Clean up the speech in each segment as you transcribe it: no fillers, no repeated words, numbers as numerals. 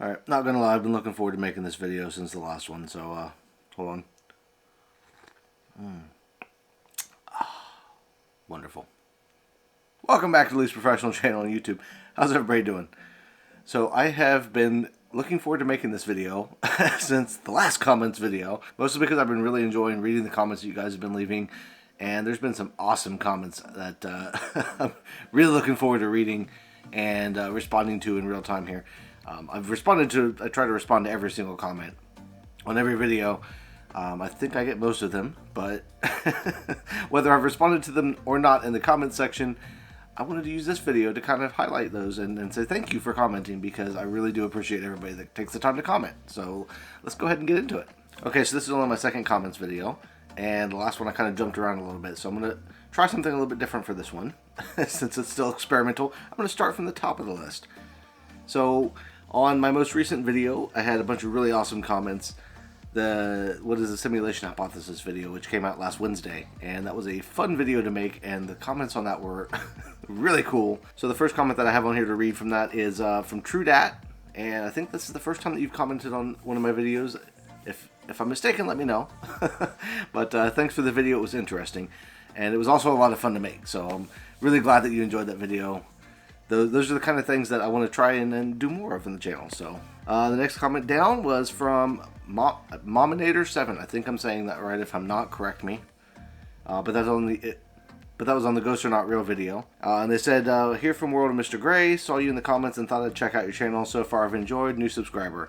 Alright, not gonna lie, I've been looking forward to making this video since the last one, so, hold on. Wonderful. Welcome back to the Least Professional channel on YouTube. How's everybody doing? So, I have been looking forward to making this video since the last comments video, mostly because I've been really enjoying reading the comments that you guys have been leaving, and there's been some awesome comments that I'm really looking forward to reading and responding to in real time here. I try to respond to every single comment on every video. I think I get most of them, but whether I've responded to them or not in the comment section, I wanted to use this video to kind of highlight those and say thank you for commenting, because I really do appreciate everybody that takes the time to comment. So let's go ahead and get into it. Okay, so this is only my second comments video, and the last one I kind of jumped around a little bit, so I'm going to try something a little bit different for this one. Since it's still experimental, I'm going to start from the top of the list. So on my most recent video, I had a bunch of really awesome comments. What is the simulation hypothesis video, which came out last Wednesday, and that was a fun video to make, and the comments on that were really cool. So the first comment that I have on here to read from that is from TrueDat, and I think this is the first time that you've commented on one of my videos. If I'm mistaken, let me know. But thanks for the video, it was interesting, and it was also a lot of fun to make, so I'm really glad that you enjoyed that video. Those are the kind of things that I want to try and do more of in the channel. So the next comment down was from Mominator7. I think I'm saying that right. If I'm not, correct me. But that was on the Ghosts Are Not Real video. And they said, here from World of Mr. Gray, saw you in the comments and thought I'd check out your channel. So far I've enjoyed, new subscriber.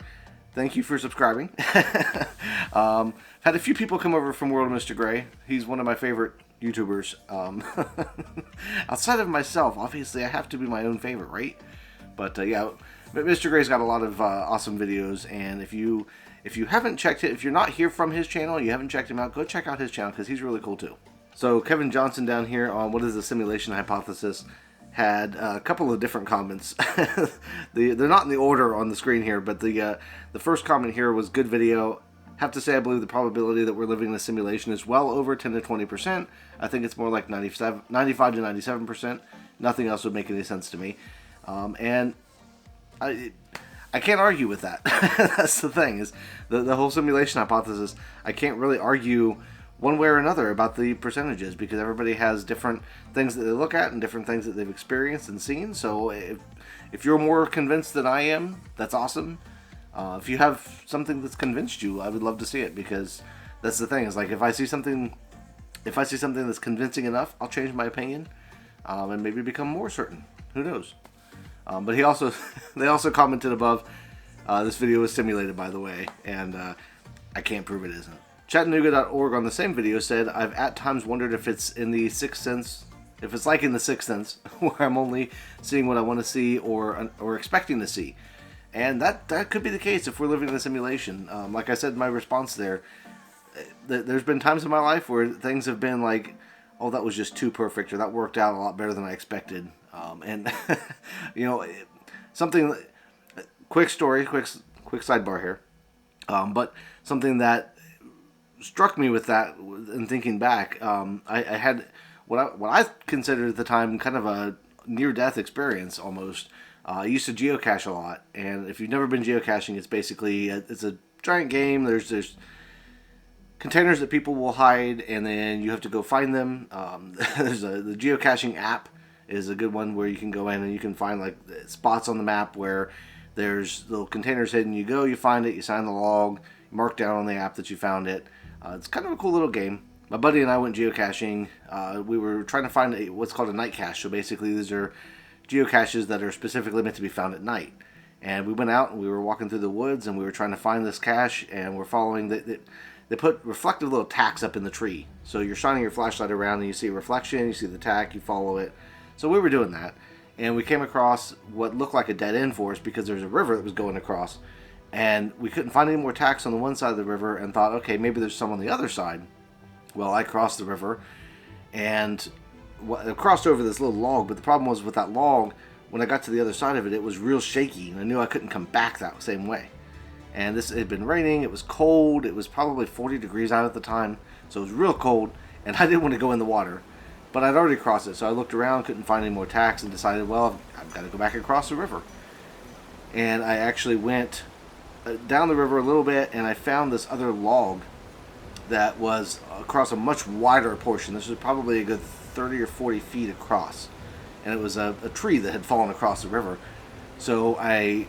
Thank you for subscribing. Had a few people come over from World of Mr. Gray. He's one of my favorite YouTubers. Outside of myself, obviously I have to be my own favorite, right? But yeah, Mr. Gray's got a lot of awesome videos, and if you haven't checked it, if you're not here from his channel, you haven't checked him out, go check out his channel, because he's really cool too. So Kevin Johnson down here on what is the simulation hypothesis had a couple of different comments. They're not in the order on the screen here, but the first comment here was good video. Have to say, I believe the probability that we're living in a simulation is well over 10 to 20%. I think it's more like 95 to 97%. Nothing else would make any sense to me. And I can't argue with that. That's the thing, is the whole simulation hypothesis. I can't really argue one way or another about the percentages, because everybody has different things that they look at and different things that they've experienced and seen. So if you're more convinced than I am, that's awesome. If you have something that's convinced you, I would love to see it, because that's the thing, is like if I see something that's convincing enough, I'll change my opinion and maybe become more certain. Who knows? But they also commented above, this video was simulated, by the way, and I can't prove it isn't. Chattanooga.org on the same video said, I've at times wondered if it's in the Sixth Sense, if it's like in the Sixth Sense, where I'm only seeing what I want to see or expecting to see. And that could be the case if we're living in a simulation. Like I said in my response there, there's been times in my life where things have been like, oh, that was just too perfect, or that worked out a lot better than I expected. And, you know, quick story, quick sidebar here. But something that struck me with that, in thinking back, I had what I considered at the time kind of a near-death experience almost. I used to geocache a lot, and if you've never been geocaching, it's basically it's a giant game. There's containers that people will hide, and then you have to go find them. The geocaching app is a good one, where you can go in and you can find like spots on the map where there's little containers hidden. You go, you find it, you sign the log, you mark down on the app that you found it. It's kind of a cool little game. My buddy and I went geocaching. We were trying to find what's called a night cache. So basically, these are geocaches that are specifically meant to be found at night. And we went out and we were walking through the woods, and we were trying to find this cache, and we're following they put reflective little tacks up in the tree. So you're shining your flashlight around and you see a reflection, you see the tack, you follow it. So we were doing that, and we came across what looked like a dead end for us, because there's a river that was going across, and we couldn't find any more tacks on the one side of the river, and thought, okay, maybe there's some on the other side. Well, I crossed the river, and I crossed over this little log, but the problem was with that log, when I got to the other side of it, it was real shaky, and I knew I couldn't come back that same way. And it had been raining, it was cold, it was probably 40 degrees out at the time, so it was real cold, and I didn't want to go in the water. But I'd already crossed it, so I looked around, couldn't find any more tacks, and decided, well, I've got to go back across the river. and I actually went down the river a little bit, and I found this other log that was across a much wider portion. This was probably a good 30 or 40 feet across, and it was a tree that had fallen across the river. So I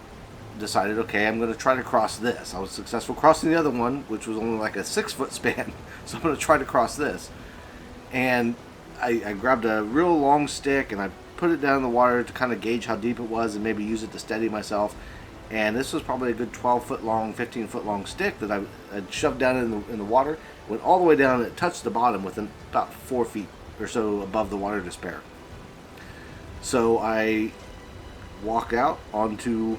decided, okay, I'm going to try to cross this. I was successful crossing the other one, which was only like a 6-foot span, so I'm going to try to cross this. And I grabbed a real long stick and I put it down in the water to kind of gauge how deep it was and maybe use it to steady myself. And this was probably a good 12-foot long, 15-foot long stick that I shoved down in the water. Went all the way down and it touched the bottom within about 4 feet or so above the water to spare. So I walked out onto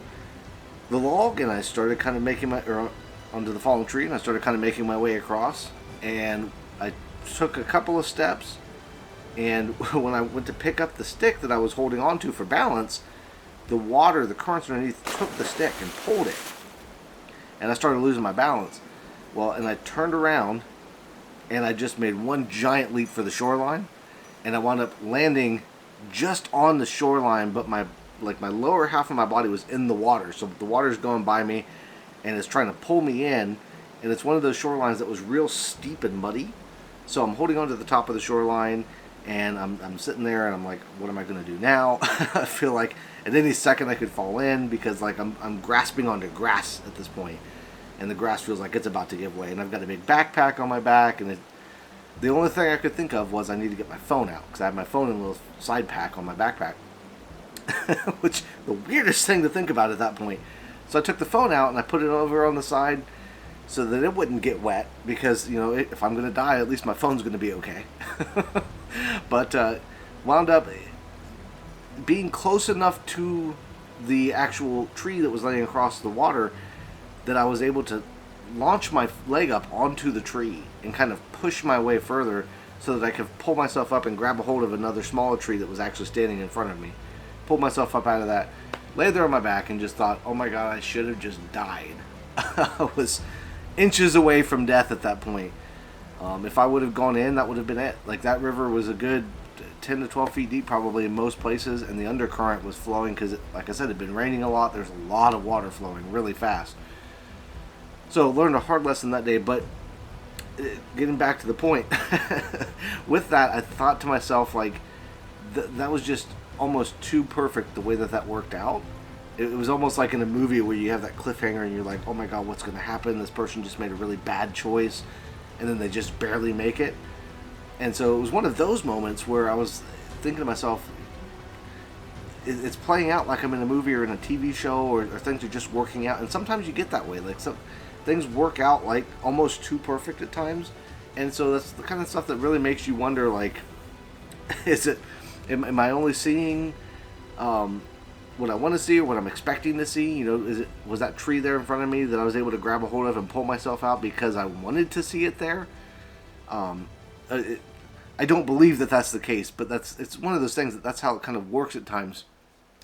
the log and I started kind of making onto the fallen tree, and I started kind of making my way across. And I took a couple of steps, and when I went to pick up the stick that I was holding onto for balance, the water, the currents underneath took the stick and pulled it, and I started losing my balance. Well, and I turned around and I just made one giant leap for the shoreline, and I wound up landing just on the shoreline, but my lower half of my body was in the water, so the water's going by me and it's trying to pull me in. And it's one of those shorelines that was real steep and muddy, so I'm holding onto the top of the shoreline, and I'm sitting there and I'm like, what am I going to do now? I feel like at any second I could fall in, because like I'm grasping onto grass at this point, and the grass feels like it's about to give way, and I've got a big backpack on my back, and the only thing I could think of was I need to get my phone out, because I have my phone in a little side pack on my backpack. Which, the weirdest thing to think about at that point. So I took the phone out and I put it over on the side so that it wouldn't get wet, because, you know, if I'm going to die, at least my phone's going to be okay. But wound up being close enough to the actual tree that was laying across the water that I was able to launch my leg up onto the tree and kind of push my way further so that I could pull myself up and grab a hold of another smaller tree that was actually standing in front of me. Pulled myself up out of that, lay there on my back, and just thought, oh my god, I should have just died. I was inches away from death at that point. If I would have gone in, that would have been it. Like, that river was a good 10 to 12 feet deep probably in most places, and the undercurrent was flowing because, like I said, it had been raining a lot. There's a lot of water flowing really fast. So learned a hard lesson that day. But getting back to the point, with that, I thought to myself, like, that was just almost too perfect the way that worked out. It was almost like in a movie where you have that cliffhanger and you're like, oh my god, what's going to happen? This person just made a really bad choice, and then they just barely make it. And so it was one of those moments where I was thinking to myself, it's playing out like I'm in a movie or in a TV show, or things are just working out. And sometimes you get that way. Like, some things work out like almost too perfect at times. And so that's the kind of stuff that really makes you wonder, like, am I only seeing what I want to see or what I'm expecting to see? You know, was that tree there in front of me that I was able to grab a hold of and pull myself out because I wanted to see it there? I don't believe that that's the case, but it's one of those things that's how it kind of works at times.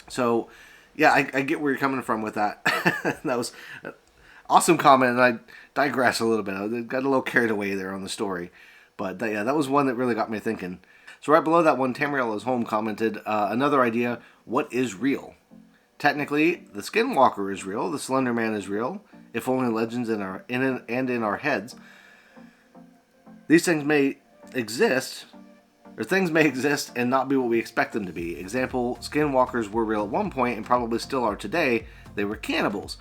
So, yeah, I get where you're coming from with that. That was an awesome comment, and I digress a little bit. I got a little carried away there on the story. But, yeah, that was one that really got me thinking. So right below that one, Tamariella's Home commented, another idea, what is real? Technically, the Skinwalker is real, the Slender Man is real, if only legends in our heads. These things may exist, or things may exist and not be what we expect them to be. Example, Skinwalkers were real at one point and probably still are today. They were cannibals.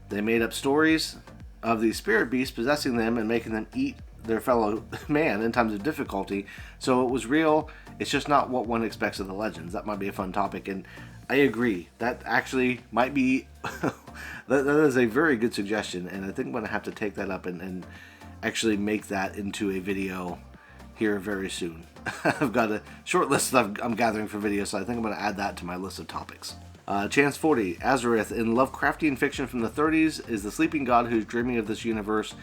They made up stories of these spirit beasts possessing them and making them eat their fellow man in times of difficulty. So it was real, it's just not what one expects of the legends. That might be a fun topic, and I agree. That actually might be, that is a very good suggestion, and I think I'm going to have to take that up and actually make that into a video here very soon. I've got a short list that I'm gathering for videos, so I think I'm going to add that to my list of topics. Chance 40, Azareth in Lovecraftian fiction from the 30s is the sleeping god who's dreaming of this universe,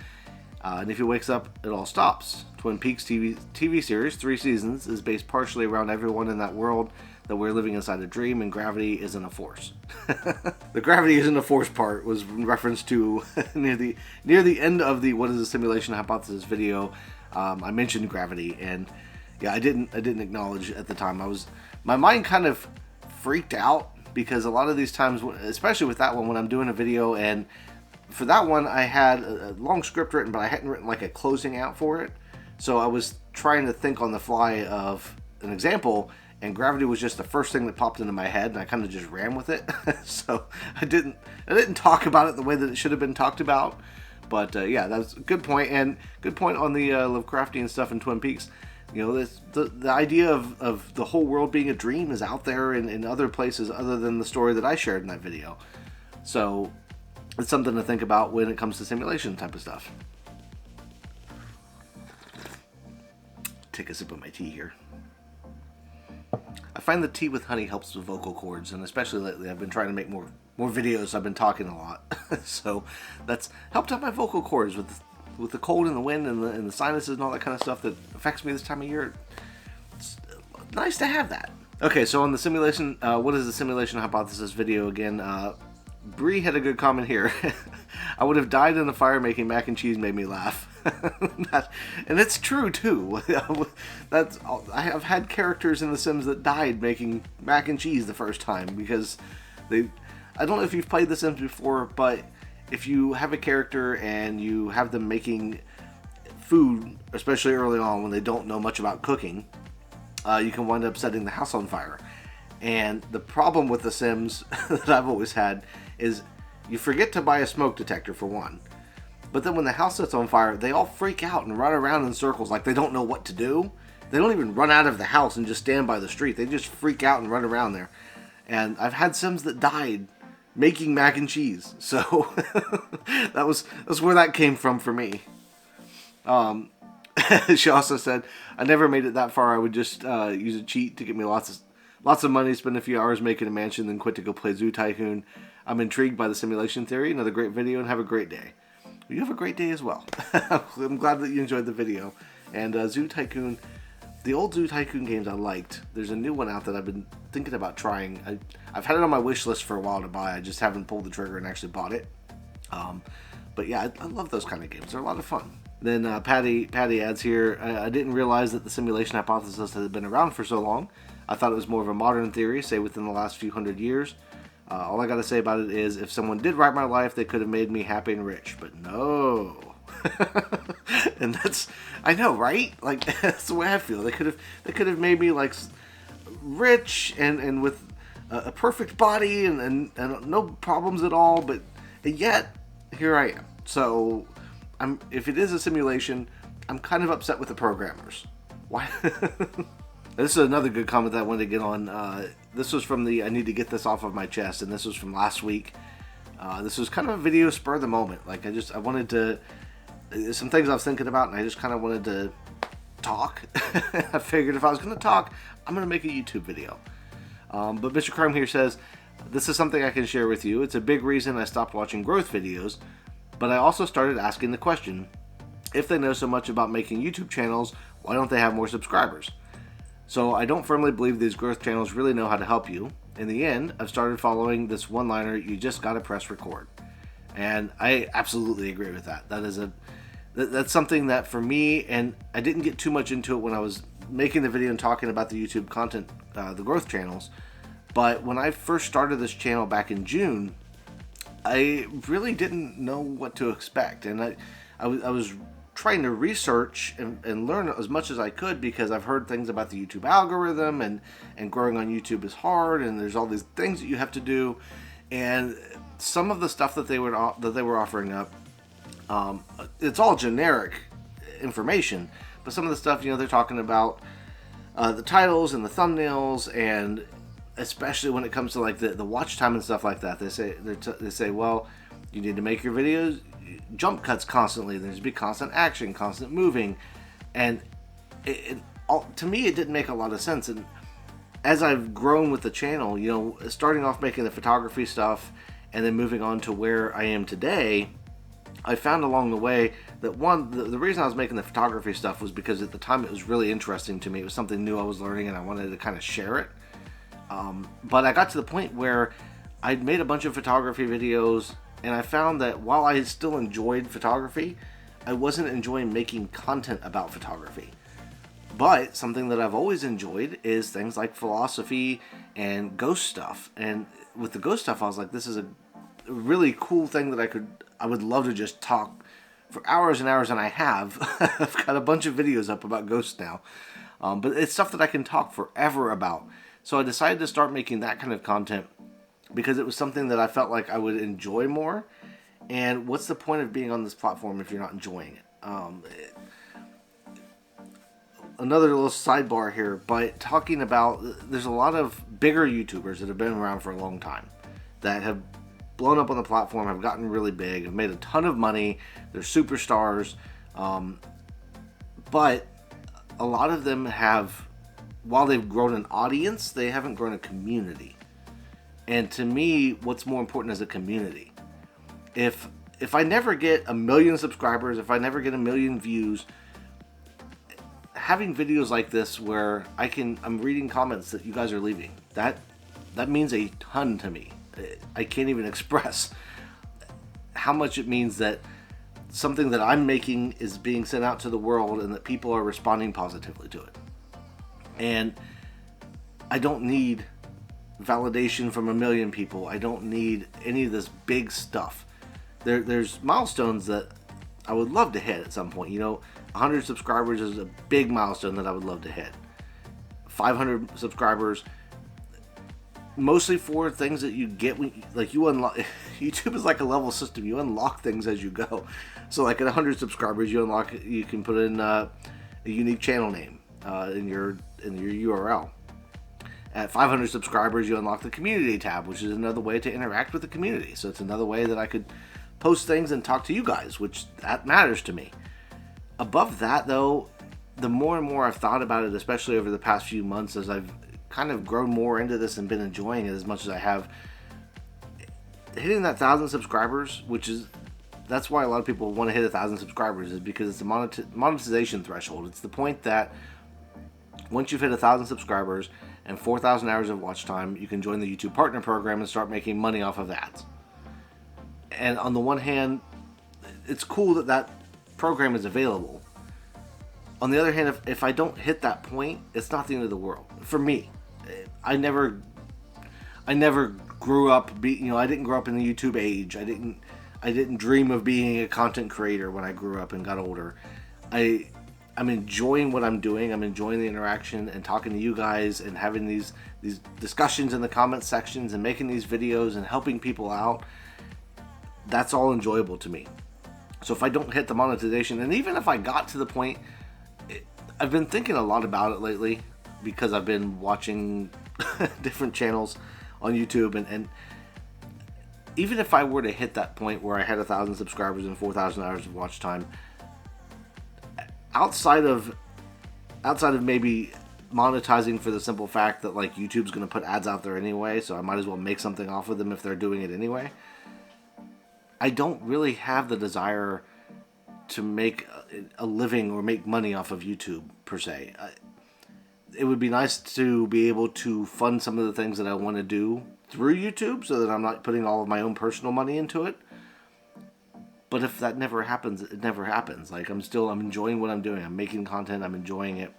and if he wakes up, it all stops. Twin Peaks TV series, 3 seasons, is based partially around everyone in that world that we're living inside a dream, and gravity isn't a force. The gravity isn't a force part was in reference to near the end of the What is a Simulation Hypothesis video. I mentioned gravity, and yeah, I didn't acknowledge at the time. My mind kind of freaked out because a lot of these times, especially with that one, when I'm doing a video, and for that one I had a long script written, but I hadn't written like a closing out for it. So I was trying to think on the fly of an example, and gravity was just the first thing that popped into my head, and I kind of just ran with it. So I didn't talk about it the way that it should have been talked about. But yeah, that's a good point, and good point on the Lovecraftian stuff in Twin Peaks. You know, the idea of the whole world being a dream is out there in other places other than the story that I shared in that video. So it's something to think about when it comes to simulation type of stuff. Take a sip of my tea here. I find the tea with honey helps with vocal cords, and especially lately I've been trying to make more videos. I've been talking a lot. So that's helped out my vocal cords with the cold and the wind and the sinuses and all that kind of stuff that affects me this time of year. It's nice to have that. Okay, so on the simulation, what is the simulation hypothesis video again? Bree had a good comment here. I would have died in the fire making mac and cheese made me laugh. And it's true too. I have had characters in The Sims that died making mac and cheese the first time because I don't know if you've played The Sims before, but if you have a character and you have them making food, especially early on when they don't know much about cooking, you can wind up setting the house on fire. And the problem with The Sims that I've always had is you forget to buy a smoke detector for one. But then when the house sets on fire, they all freak out and run around in circles like they don't know what to do. They don't even run out of the house and just stand by the street. They just freak out and run around there. And I've had Sims that died making mac and cheese. So that's where that came from for me. She also said, I never made it that far. I would just use a cheat to get me lots of money, spend a few hours making a mansion, then quit to go play Zoo Tycoon. I'm intrigued by the simulation theory. Another great video, and have a great day. You have a great day as well. I'm glad that you enjoyed the video. And Zoo Tycoon, the old Zoo Tycoon games I liked. There's a new one out that I've been thinking about trying. I've had it on my wish list for a while to buy. I just haven't pulled the trigger and actually bought it. But yeah, I love those kind of games. They're a lot of fun. Then Patty adds here, I didn't realize that the simulation hypothesis had been around for so long. I thought it was more of a modern theory, say within the last few hundred years. All I gotta say about it is, if someone did write my life, they could have made me happy and rich. But no. And I know, right? Like, that's the way I feel. They could have made me like rich and with a perfect body and no problems at all. But yet, here I am. So, if it is a simulation, I'm kind of upset with the programmers. Why? This is another good comment that I wanted to get on. This was from I need to get this off of my chest, and this was from last week. This was kind of a video spur of the moment. Like, I wanted to, some things I was thinking about, and I just kind of wanted to talk. I figured if I was going to talk, I'm going to make a YouTube video. But Mr. Crime here says, this is something I can share with you. It's a big reason I stopped watching growth videos, but I also started asking the question, if they know so much about making YouTube channels, why don't they have more subscribers? So I don't firmly believe these growth channels really know how to help you. In the end, I've started following this one-liner, you just gotta press record. And I absolutely agree with that. That's something that for me, and I didn't get too much into it when I was making the video and talking about the YouTube content, the growth channels. But when I first started this channel back in June, I really didn't know what to expect. And I was trying to research and learn as much as I could, because I've heard things about the YouTube algorithm and growing on YouTube is hard, and there's all these things that you have to do. And some of the stuff that they were offering up, it's all generic information, but some of the stuff, they're talking about the titles and the thumbnails, and especially when it comes to like the watch time and stuff like that, they say, well, you need to make your videos jump cuts constantly. There needs to be constant action, constant moving, and to me it didn't make a lot of sense. And as I've grown with the channel, starting off making the photography stuff and then moving on to where I am today, I found along the way that the reason I was making the photography stuff was because at the time it was really interesting to me. It was something new I was learning, and I wanted to kind of share it. But I got to the point where I'd made a bunch of photography videos, and I found that while I still enjoyed photography, I wasn't enjoying making content about photography. But something that I've always enjoyed is things like philosophy and ghost stuff. And with the ghost stuff, I was like, this is a really cool thing that I would love to just talk for hours and hours, and I have. I've got a bunch of videos up about ghosts now. But it's stuff that I can talk forever about. So I decided to start making that kind of content because it was something that I felt like I would enjoy more. And what's the point of being on this platform if you're not enjoying it? Another little sidebar here, but talking about, there's a lot of bigger YouTubers that have been around for a long time that have blown up on the platform, have gotten really big, have made a ton of money, they're superstars, but a lot of them have, while they've grown an audience, they haven't grown a community. And to me, what's more important is a community. If I never get 1 million subscribers, if I never get 1 million views, having videos like this where I'm reading comments that you guys are leaving, that means a ton to me. I can't even express how much it means that something that I'm making is being sent out to the world and that people are responding positively to it. And I don't need validation from 1 million people. I don't need any of this big stuff. There's milestones that I would love to hit at some point. 100 subscribers is a big milestone that I would love to hit. 500 subscribers, mostly for things that you get when you unlock. YouTube is like a level system. You unlock things as you go. So like at 100 subscribers, you can put in a unique channel name in your URL. At 500 subscribers, you unlock the community tab, which is another way to interact with the community. So it's another way that I could post things and talk to you guys, which that matters to me. Above that, though, the more and more I've thought about it, especially over the past few months, as I've kind of grown more into this and been enjoying it as much as I have, hitting that 1,000 subscribers, that's why a lot of people want to hit 1,000 subscribers, is because it's a monetization threshold. It's the point that once you've hit 1,000 subscribers and 4,000 hours of watch time, you can join the YouTube Partner Program and start making money off of ads. And on the one hand, it's cool that program is available. On the other hand, if I don't hit that point, it's not the end of the world. For me, I never grew up. I didn't grow up in the YouTube age. I didn't dream of being a content creator when I grew up and got older. I'm enjoying what I'm doing. I'm enjoying the interaction and talking to you guys and having these discussions in the comment sections and making these videos and helping people out. That's all enjoyable to me. So if I don't hit the monetization, and even if I got to the point, I've been thinking a lot about it lately because I've been watching different channels on YouTube, and even if I were to hit that point where I had 1,000 subscribers and 4,000 hours of watch time, outside of maybe monetizing for the simple fact that like YouTube's going to put ads out there anyway, so I might as well make something off of them if they're doing it anyway, I don't really have the desire to make a living or make money off of YouTube per se. It would be nice to be able to fund some of the things that I want to do through YouTube so that I'm not putting all of my own personal money into it. But if that never happens, it never happens. Like I'm enjoying what I'm doing. I'm making content. I'm enjoying it.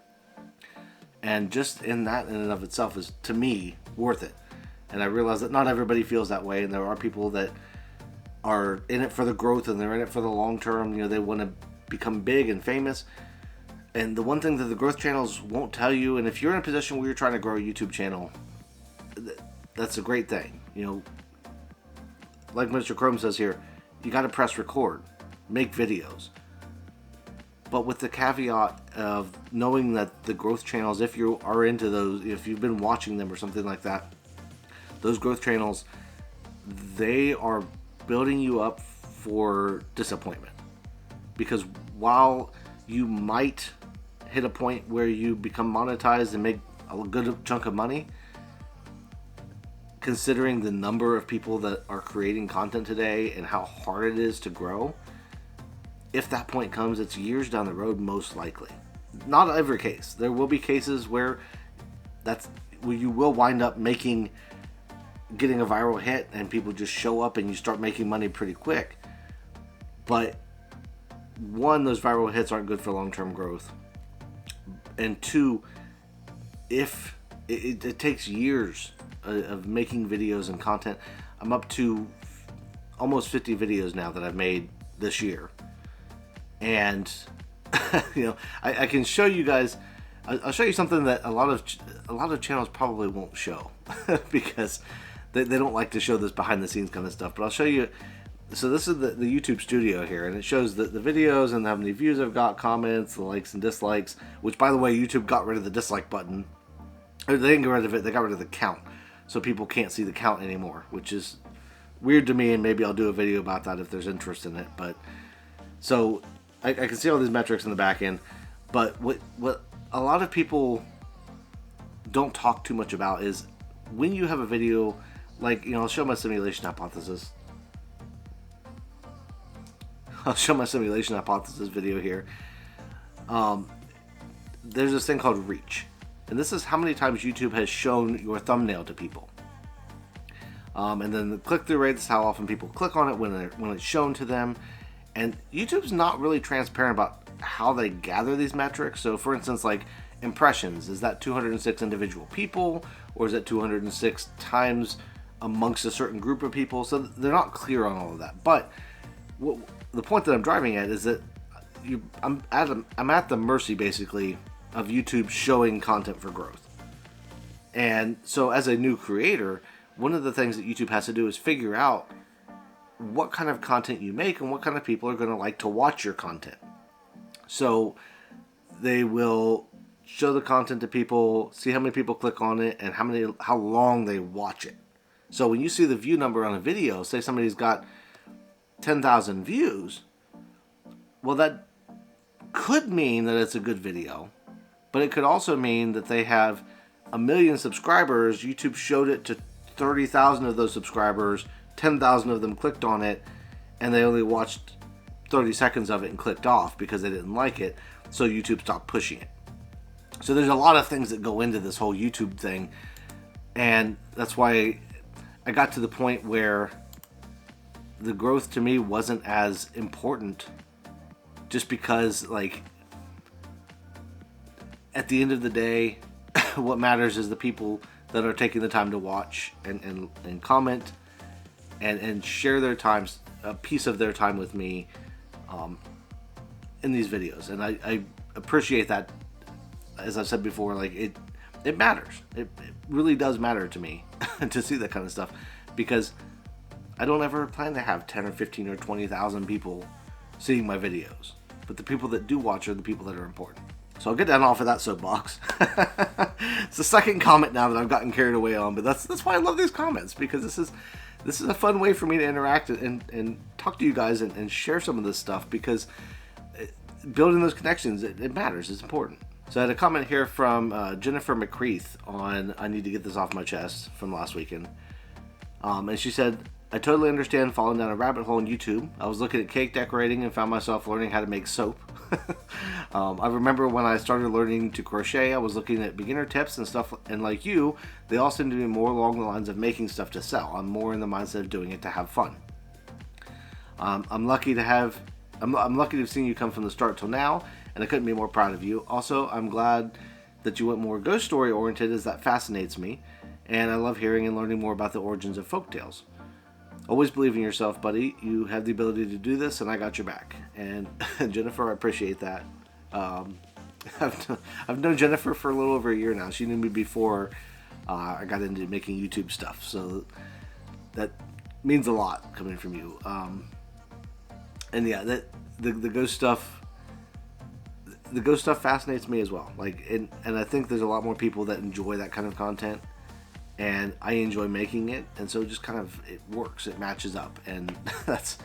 And just in that in and of itself is, to me, worth it. And I realize that not everybody feels that way. And there are people that are in it for the growth and they're in it for the long term. They want to become big and famous. And the one thing that the growth channels won't tell you, and if you're in a position where you're trying to grow a YouTube channel, that's a great thing. Like Mr. Chrome says here, you got to press record, make videos. But with the caveat of knowing that the growth channels, if you are into those, if you've been watching them or something like that, those growth channels, they are building you up for disappointment. Because while you might hit a point where you become monetized and make a good chunk of money, considering the number of people that are creating content today and how hard it is to grow, if that point comes, it's years down the road, most likely. Not every case. There will be cases where you will wind up getting a viral hit and people just show up and you start making money pretty quick. But one, those viral hits aren't good for long-term growth. And two, if it takes years of making videos and content. I'm up to almost 50 videos now that I've made this year. And, I can show you guys, I'll show you something that a lot of channels probably won't show because they don't like to show this behind the scenes kind of stuff. But I'll show you. So this is the YouTube studio here, and it shows the videos and how many views I've got, comments, the likes and dislikes, which, by the way, YouTube got rid of the dislike button. Or they didn't get rid of it, they got rid of the count. So people can't see the count anymore, which is weird to me, and maybe I'll do a video about that if there's interest in it. But so I can see all these metrics in the back end, but what a lot of people don't talk too much about is when you have a video, like, I'll show my simulation hypothesis. I'll show my simulation hypothesis video here. There's this thing called reach. And this is how many times YouTube has shown your thumbnail to people. And then the click-through rate is how often people click on it when it's shown to them. And YouTube's not really transparent about how they gather these metrics. So for instance, like impressions, is that 206 individual people? Or is it 206 times amongst a certain group of people? So they're not clear on all of that. But the point that I'm driving at is that I'm at the mercy, basically, of YouTube showing content for growth. And so as a new creator, one of the things that YouTube has to do is figure out what kind of content you make and what kind of people are going to like to watch your content. So they will show the content to people, see how many people click on it, and how long they watch it. So when you see the view number on a video, say somebody's got 10,000 views, well, that could mean that it's a good video, but it could also mean that they have 1 million subscribers. YouTube showed it to 30,000 of those subscribers, 10,000 of them clicked on it, and they only watched 30 seconds of it and clicked off because they didn't like it, so YouTube stopped pushing it. So there's a lot of things that go into this whole YouTube thing, and that's why I got to the point where the growth to me wasn't as important, just because, like, at the end of the day, what matters is the people that are taking the time to watch and comment and share their times, a piece of their time with me in these videos. And I appreciate that. As I've said before, like, it matters. It really does matter to me to see that kind of stuff, because I don't ever plan to have 10 or 15 or 20,000 people seeing my videos. But the people that do watch are the people that are important. So I'll get down off of that soapbox. It's the second comment now that I've gotten carried away on, but that's why I love these comments, because this is a fun way for me to interact and talk to you guys and share some of this stuff, because building those connections, it matters. It's important. So I had a comment here from Jennifer McCreath on I Need to Get This Off My Chest from last weekend. And she said, I totally understand falling down a rabbit hole on YouTube. I was looking at cake decorating and found myself learning how to make soap. I remember when I started learning to crochet, I was looking at beginner tips and stuff, and like you, they all seem to be more along the lines of making stuff to sell. I'm more in the mindset of doing it to have fun. I'm lucky to have seen you come from the start till now, and I couldn't be more proud of you. Also, I'm glad that you went more ghost story oriented, as that fascinates me, and I love hearing and learning more about the origins of folktales. Always believe in yourself, buddy. You have the ability to do this, and I got your back. And Jennifer, I appreciate that. I've known Jennifer for a little over a year now. She knew me before I got into making YouTube stuff, so that means a lot coming from you. And yeah, the ghost stuff. The ghost stuff fascinates me as well. Like, and I think there's a lot more people that enjoy that kind of content. And I enjoy making it, and so it just kind of, it works, it matches up, and that's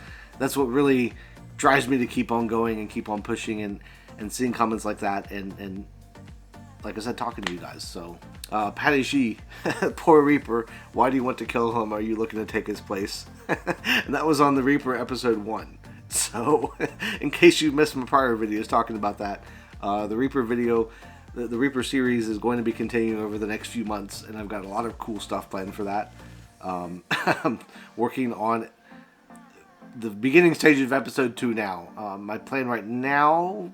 what really drives me to keep on going and keep on pushing and seeing comments like that, and like I said, talking to you guys. So Patty G, poor Reaper, why do you want to kill him? Are you looking to take his place? And that was on the Reaper episode 1. So in case you missed my prior videos talking about that, the Reaper video, the Reaper series is going to be continuing over the next few months, and I've got a lot of cool stuff planned for that. I'm working on the beginning stages of episode 2 now. My plan right now,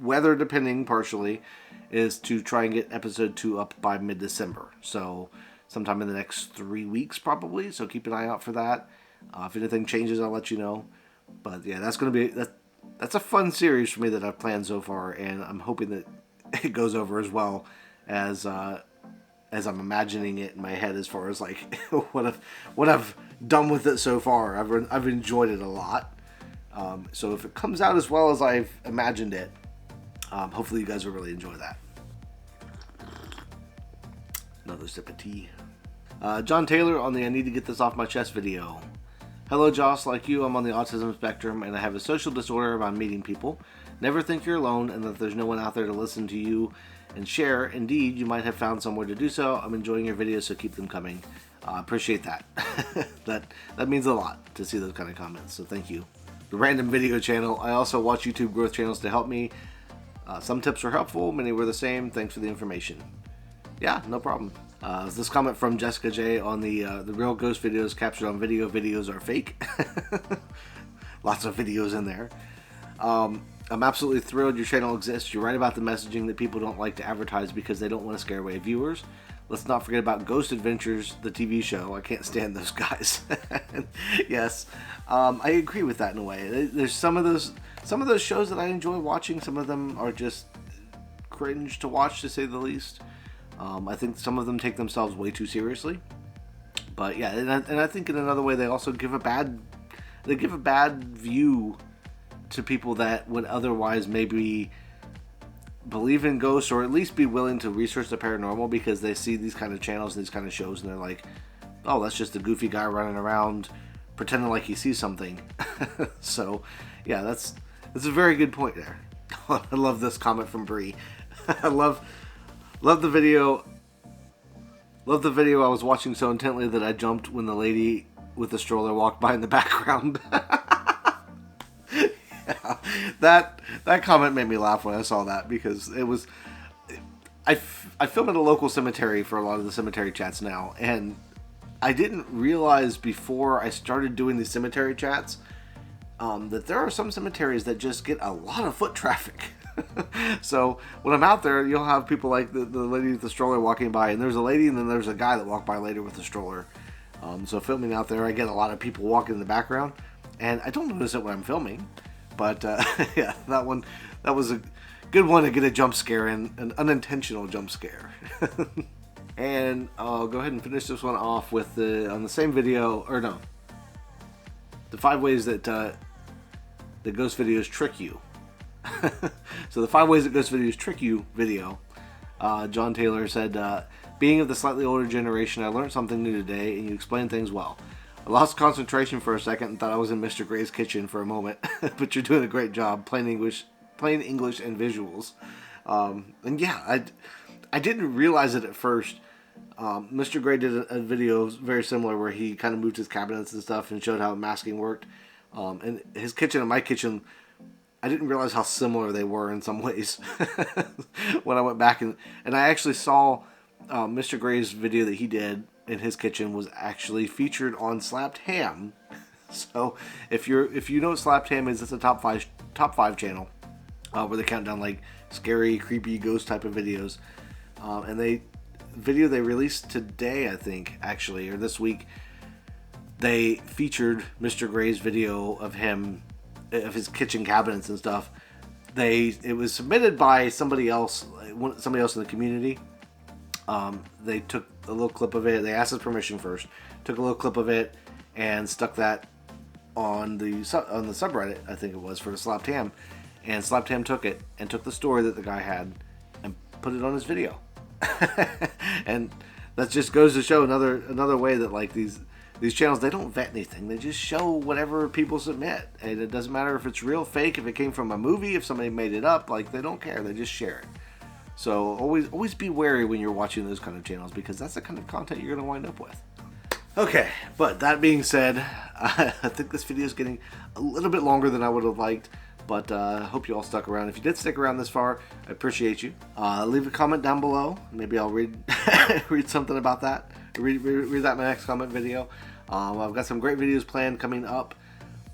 weather depending partially, is to try and get episode 2 up by mid-December. So sometime in the next 3 weeks probably, so keep an eye out for that. If anything changes, I'll let you know. But yeah, that's going to be that's a fun series for me that I've planned so far, and I'm hoping that it goes over as well as I'm imagining it in my head, as far as like what I've done with it so far. I've enjoyed it a lot. So if it comes out as well as I've imagined it, hopefully you guys will really enjoy that. Another sip of tea. John Taylor on the I Need to Get This Off My Chest video. Hello Joss, like you, I'm on the autism spectrum and I have a social disorder about meeting people. Never think you're alone and that there's no one out there to listen to you and share. Indeed, you might have found somewhere to do so. I'm enjoying your videos, so keep them coming. Appreciate that. that means a lot to see those kind of comments, so thank you. The random video channel. I also watch YouTube growth channels to help me. Some tips were helpful, many were the same. Thanks for the information. Yeah, no problem. This comment from Jessica J on the real ghost videos captured on video. Videos are fake. Lots of videos in there. I'm absolutely thrilled your channel exists. You're right about the messaging that people don't like to advertise because they don't want to scare away viewers. Let's not forget about Ghost Adventures, the TV show. I can't stand those guys. Yes, I agree with that in a way. There's some of those shows that I enjoy watching. Some of them are just cringe to watch, to say the least. I think some of them take themselves way too seriously. But yeah, and I think in another way they also give a bad view to people that would otherwise maybe believe in ghosts, or at least be willing to research the paranormal, because they see these kind of channels, these kind of shows, and they're like, oh, that's just a goofy guy running around pretending like he sees something. So yeah, that's a very good point there. I love this comment from Bree. I love the video. Love the video I was watching so intently that I jumped when the lady with the stroller walked by in the background. Yeah, that comment made me laugh when I saw that, because it was... I film at a local cemetery for a lot of the cemetery chats now, and I didn't realize before I started doing these cemetery chats that there are some cemeteries that just get a lot of foot traffic. So when I'm out there, you'll have people like the lady with the stroller walking by, and there's a lady and then there's a guy that walked by later with the stroller. So filming out there, I get a lot of people walking in the background, and I don't notice it when I'm filming. But yeah, that was a good one to get a jump scare in, an unintentional jump scare. And I'll go ahead and finish this one off with on the same video, or no, the 5 ways that the ghost videos trick you. So the 5 ways that ghost videos trick you video. John Taylor said, being of the slightly older generation, I learned something new today, and you explained things well. I lost concentration for a second and thought I was in Mr. Gray's kitchen for a moment, but you're doing a great job, plain English and visuals. And yeah, I didn't realize it at first. Mr. Gray did a video very similar where he kind of moved his cabinets and stuff and showed how masking worked. And his kitchen and my kitchen, I didn't realize how similar they were in some ways when I went back and I actually saw Mr. Gray's video that he did in his kitchen was actually featured on Slapped Ham. So if you know what Slapped Ham is, it's a top five channel where they count down like scary, creepy, ghost type of videos. And they released today, I think, actually, or this week, they featured Mr. Gray's video of his kitchen cabinets and stuff. It was submitted by somebody else in the community. They took a little clip of it. They asked his permission first. Took a little clip of it and stuck that on the subreddit, I think it was, for Slapped Ham. And Slapped Ham took it and took the story that the guy had and put it on his video. And that just goes to show another way that like these channels, they don't vet anything. They just show whatever people submit, and it doesn't matter if it's real, fake, if it came from a movie, if somebody made it up. Like, they don't care. They just share it. So always be wary when you're watching those kind of channels, because that's the kind of content you're going to wind up with. Okay, but that being said, I think this video is getting a little bit longer than I would have liked, but I hope you all stuck around. If you did stick around this far, I appreciate you. Leave a comment down below. Maybe I'll read read something about that. Read that in my next comment video. I've got some great videos planned coming up.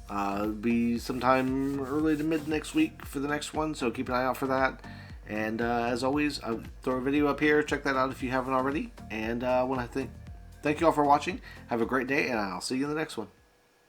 It'll be sometime early to mid next week for the next one, so keep an eye out for that. And as always, I'll throw a video up here. Check that out if you haven't already. And I want to Thank you all for watching. Have a great day, and I'll see you in the next one.